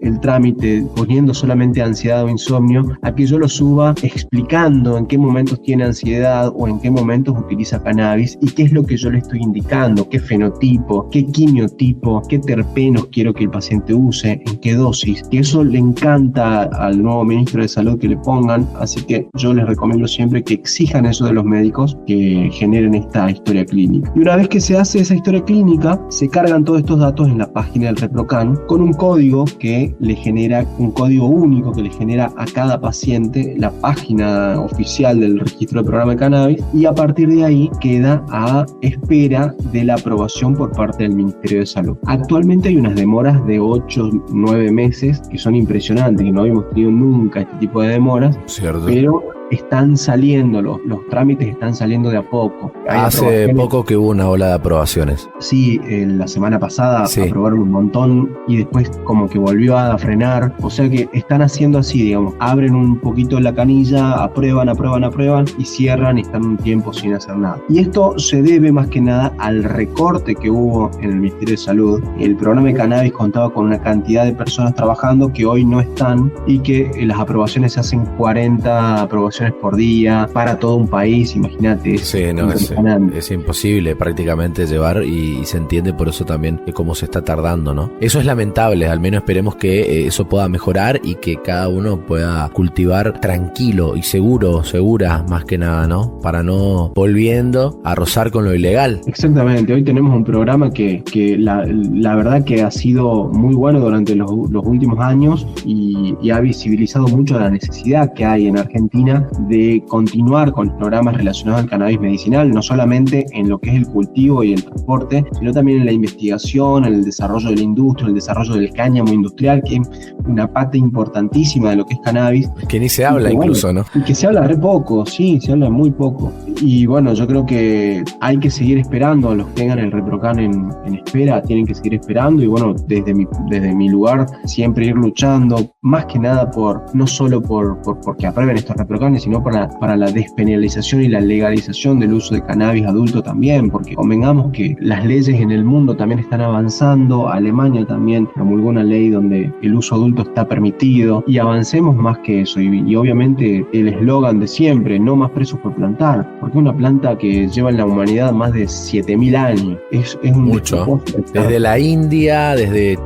el trámite poniendo solamente ansiedad o insomnio, a que yo lo suba explicando en qué momentos tiene ansiedad o en qué momentos utiliza cannabis y qué es lo que yo le estoy indicando, qué fenotipo, qué quimiotipo, qué terpenos quiero que el paciente use, en qué dosis. Que eso le encanta al nuevo ministro de Salud que le pongan, así que yo les recomiendo siempre que exijan eso de los médicos, que generen esta historia clínica. Y una vez que se hace esa historia clínica, se cargan todos estos datos en la página del ReproCan con un código que le genera, un código único que le genera a cada paciente la página oficial del registro del programa de cannabis, y a partir de ahí queda a espera de la aprobación por parte del Ministerio de Salud. Actualmente hay unas demoras de 8-9 meses que son impresionantes, que no habíamos tenido nunca este tipo de demoras. Cierto. Pero están saliendo, los trámites están saliendo de a poco. Hace poco que hubo una ola de aprobaciones. Sí, la semana pasada aprobaron un montón y después como que volvió a frenar. O sea que están haciendo así, digamos, abren un poquito la canilla, aprueban y cierran y están un tiempo sin hacer nada. Y esto se debe más que nada al recorte que hubo en el Ministerio de Salud. El programa de cannabis contaba con una cantidad de personas trabajando que hoy no están, y que las aprobaciones se hacen 40 aprobaciones por día para todo un país, imagínate. Sí, no, es imposible prácticamente llevar, y se entiende por eso también cómo se está tardando, ¿no? Eso es lamentable, al menos esperemos que eso pueda mejorar y que cada uno pueda cultivar tranquilo y segura más que nada, ¿no? Para no volviendo a rozar con lo ilegal. Exactamente, hoy tenemos un programa que la verdad que ha sido muy bueno durante los últimos años y ha visibilizado mucho la necesidad que hay en Argentina de continuar con programas relacionados al cannabis medicinal, no solamente en lo que es el cultivo y el transporte, sino también en la investigación, en el desarrollo de la industria, el desarrollo del cáñamo industrial, que es una parte importantísima de lo que es cannabis. Que ni se habla incluso, ¿no? Y que se habla re poco, sí, se habla muy poco. Y bueno, yo creo que hay que seguir esperando, a los que tengan el ReproCan en espera, tienen que seguir esperando, y bueno, desde mi lugar, siempre ir luchando, más que nada no solo porque aprueben estos ReproCanes, sino para la despenalización y la legalización del uso de cannabis adulto también, porque convengamos que las leyes en el mundo también están avanzando. Alemania también promulgó una ley donde el uso adulto está permitido, y avancemos más que eso, y obviamente el eslogan de siempre, no más presos por plantar, porque es una planta que lleva en la humanidad más de 7.000 años, es un mucho, desde la India, desde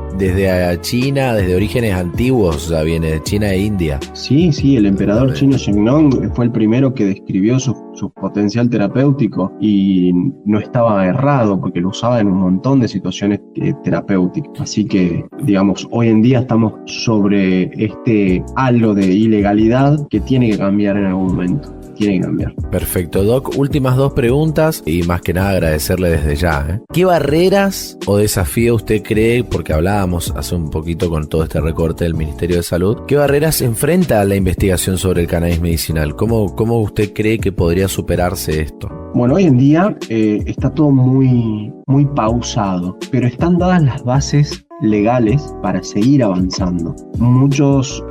China, desde orígenes antiguos, ya viene de China e India. Sí, el emperador chino Shennong fue el primero que describió su potencial terapéutico, y no estaba errado porque lo usaba en un montón de situaciones terapéuticas. Así que, digamos, hoy en día estamos sobre este halo de ilegalidad que tiene que cambiar en algún momento. Tiene que cambiar. Perfecto, Doc. Últimas 2 preguntas y más que nada agradecerle desde ya. ¿Qué barreras o desafíos usted cree, porque hablábamos hace un poquito con todo este recorte del Ministerio de Salud, qué barreras enfrenta a la investigación sobre el cannabis medicinal? ¿Cómo usted cree que podría superarse esto? Bueno, hoy en día está todo muy pausado, pero están dadas las bases legales para seguir avanzando. Muchos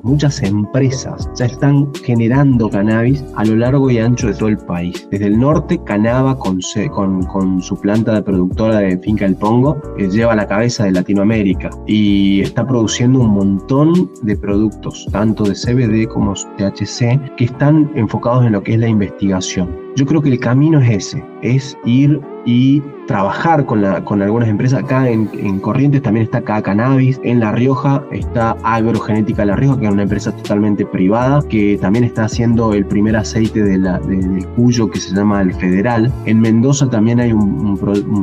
muchas empresas ya están generando cannabis a lo largo y ancho de todo el país. Desde el norte, Canaba con su planta de productora de Finca El Pongo lleva la cabeza de Latinoamérica y está produciendo un montón de productos, tanto de CBD como THC, que están enfocados en lo que es la investigación. Yo creo que el camino es ese, es ir y trabajar con algunas empresas. Acá en Corrientes también está acá Cannabis, en La Rioja está Agrogenética La Rioja, que es una empresa totalmente privada, que también está haciendo el primer aceite del Cuyo, que se llama el Federal. En Mendoza también hay un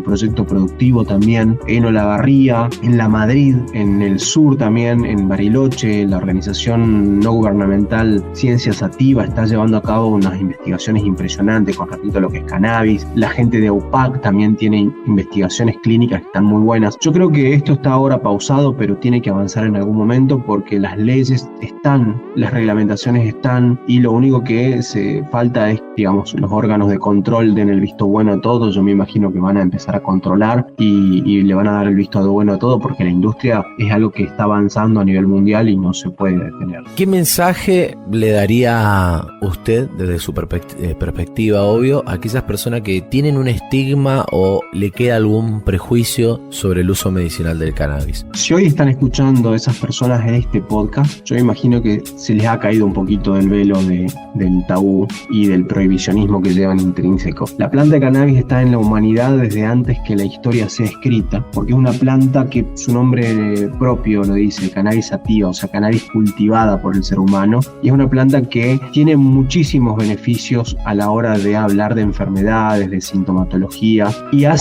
proyecto productivo también, en Olavarría, en La Madrid, en el sur también, en Bariloche, la organización no gubernamental Ciencia Sativa está llevando a cabo unas investigaciones impresionantes interesante con respecto a lo que es cannabis. La gente de AUPAC también tiene investigaciones clínicas que están muy buenas. Yo creo que esto está ahora pausado, pero tiene que avanzar en algún momento porque las leyes están, las reglamentaciones están, y lo único que se falta es, digamos, los órganos de control den el visto bueno a todo. Yo me imagino que van a empezar a controlar y le van a dar el visto bueno a todo, porque la industria es algo que está avanzando a nivel mundial y no se puede detener. ¿Qué mensaje le daría usted desde su perspectiva, obvio, a aquellas personas que tienen un estigma o le queda algún prejuicio sobre el uso medicinal del cannabis? Si hoy están escuchando a esas personas en este podcast, yo imagino que se les ha caído un poquito del velo del tabú y del prohibicionismo que llevan intrínseco. La planta de cannabis está en la humanidad desde antes que la historia sea escrita, porque es una planta que su nombre propio lo dice, cannabis sativa, o sea, cannabis cultivada por el ser humano, y es una planta que tiene muchísimos beneficios a la hora de hablar de enfermedades, de sintomatología, y ha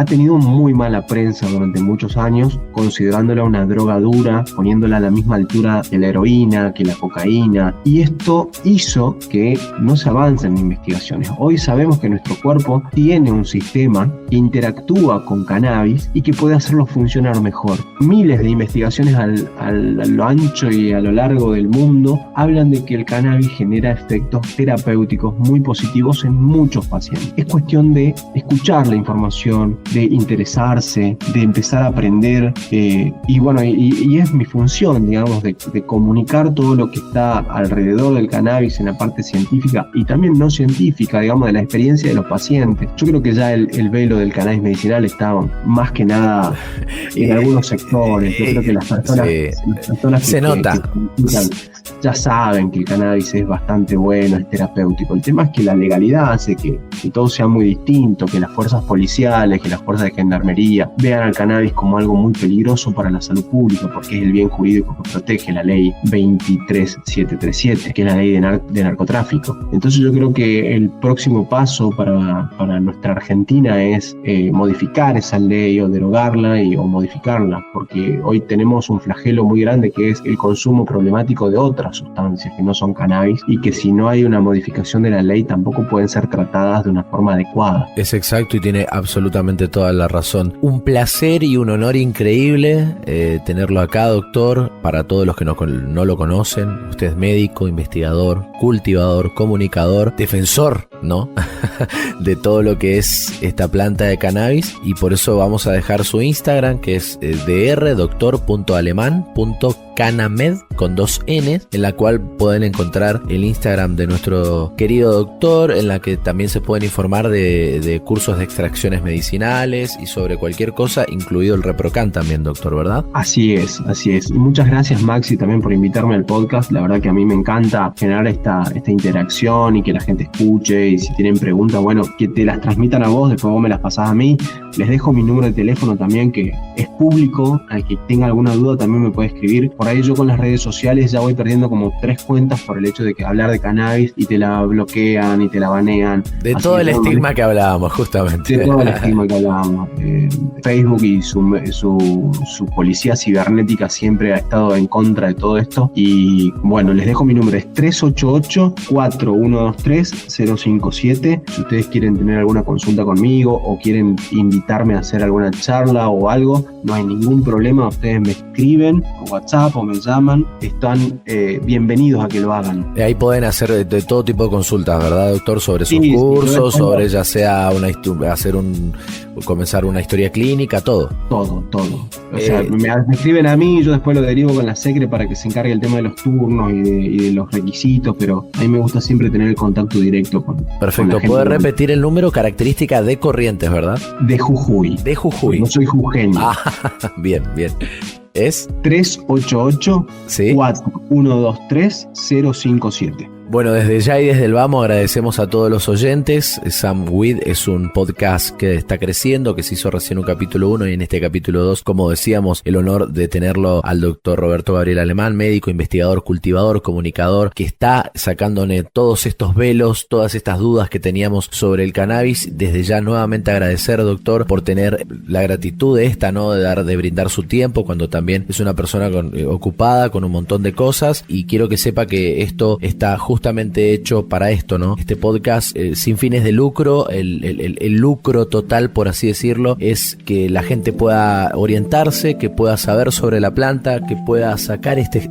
tenido muy mala prensa durante muchos años, considerándola una droga dura, poniéndola a la misma altura que la heroína, que la cocaína, y esto hizo que no se avance en investigaciones. Hoy sabemos que nuestro cuerpo tiene un sistema que interactúa con cannabis y que puede hacerlo funcionar mejor. Miles de investigaciones a lo ancho y a lo largo del mundo hablan de que el cannabis genera efectos terapéuticos muy positivos en muchos pacientes. Es cuestión de escuchar la información, de interesarse, de empezar a aprender, y bueno, y es mi función, digamos, de comunicar todo lo que está alrededor del cannabis en la parte científica y también no científica, digamos, de la experiencia de los pacientes. Yo creo que ya el velo del cannabis medicinal está más que nada en algunos sectores. Yo creo que las personas se nota. Que ya saben que el cannabis es bastante bueno, es terapéutico. El tema es que la legalidad hace que todo sea muy distinto, que las fuerzas policiales, que las fuerzas de gendarmería vean al cannabis como algo muy peligroso para la salud pública, porque es el bien jurídico que protege la ley 23737, que es la ley de narcotráfico. Entonces yo creo que el próximo paso para nuestra Argentina es modificar esa ley o derogarla o modificarla, porque hoy tenemos un flagelo muy grande que es el consumo problemático de otras sustancias que no son cannabis, y que si no hay una modificación de la ley tampoco pueden ser tratadas de una forma adecuada. Es exacto, y tiene absolutamente toda la razón. Un placer y un honor increíble tenerlo acá, doctor. Para todos los que no lo conocen, usted es médico, investigador, cultivador, comunicador, defensor, ¿no? de todo lo que es esta planta de cannabis, y por eso vamos a dejar su Instagram, que es dr.doctor.aleman.canamed con 2 N, en la cual pueden encontrar el Instagram de nuestro querido doctor, en la que también se pueden informar de cursos de extracciones medicinales y sobre cualquier cosa, incluido el ReproCan también, doctor, ¿verdad? Así es. Y muchas gracias, Maxi, también por invitarme al podcast. La verdad que a mí me encanta generar esta interacción y que la gente escuche, y si tienen preguntas, bueno, que te las transmitan a vos, después vos me las pasás a mí. Les dejo mi número de teléfono también, que es público, al que tenga alguna duda también me puede escribir. Por ahí yo con las redes sociales ya voy perdiendo como 3 cuentas por el hecho de que hablar de cannabis y te la bloquean y te la banean. De todo el estigma que hablábamos, justamente. De todo el estigma que hablábamos. Facebook y su policía cibernética siempre ha estado en contra de todo esto. Y bueno, les dejo mi número, es 388-4123-057. Si ustedes quieren tener alguna consulta conmigo o quieren invitarme a hacer alguna charla o algo, no hay ningún problema. Ustedes me escriben o WhatsApp o me llaman, están bienvenidos a que lo hagan. Ahí pueden hacer de todo tipo de consultas, ¿verdad, doctor? Sobre sus cursos, sobre ya sea comenzar una historia clínica, todo. Todo. O sea, me escriben a mí y yo después lo derivo con la secre para que se encargue el tema de los turnos y de los requisitos, pero a mí me gusta siempre tener el contacto directo con Perfecto, con la puede gente. Característica el número, característica de Corrientes, ¿verdad? De Jujuy. De Jujuy. No soy jujeño. Ah, bien. ¿Es? 388 ¿Sí? 4123 057. Bueno, desde ya y desde el vamos agradecemos a todos los oyentes. Some Weed es un podcast que está creciendo, que se hizo recién un capítulo 1 y en este capítulo 2, como decíamos, el honor de tenerlo al doctor Roberto Gabriel Alemán, médico, investigador, cultivador, comunicador, que está sacándole todos estos velos, todas estas dudas que teníamos sobre el cannabis. Desde ya nuevamente agradecer, doctor, por tener la gratitud ¿no? De brindar su tiempo cuando también es una persona ocupada con un montón de cosas, y quiero que sepa que esto está justo justamente hecho para esto, ¿no? Este podcast sin fines de lucro, el lucro total, por así decirlo, es que la gente pueda orientarse, que pueda saber sobre la planta, que pueda sacar este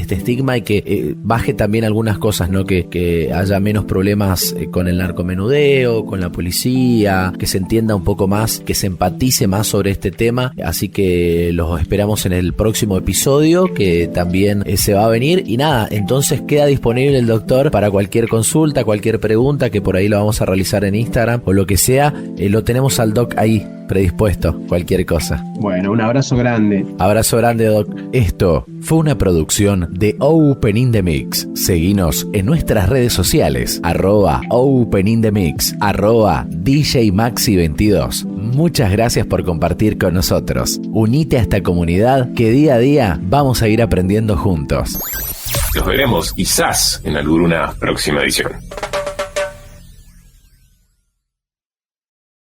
estigma y que baje también algunas cosas, ¿no? Que haya menos problemas con el narcomenudeo, con la policía, que se entienda un poco más, que se empatice más sobre este tema. Así que los esperamos en el próximo episodio, que también se va a venir. Y nada, entonces queda disponible el doctor para cualquier consulta, cualquier pregunta, que por ahí lo vamos a realizar en Instagram o lo que sea. Lo tenemos al doc ahí predispuesto, cualquier cosa. Bueno, un abrazo grande. Abrazo grande, doc. Esto fue una producción de Open in the Mix. Seguinos en nuestras redes sociales, @Open in the Mix, @DJ Maxi22. Muchas gracias por compartir con nosotros. Unite a esta comunidad que día a día vamos a ir aprendiendo juntos. Nos veremos quizás en alguna próxima edición.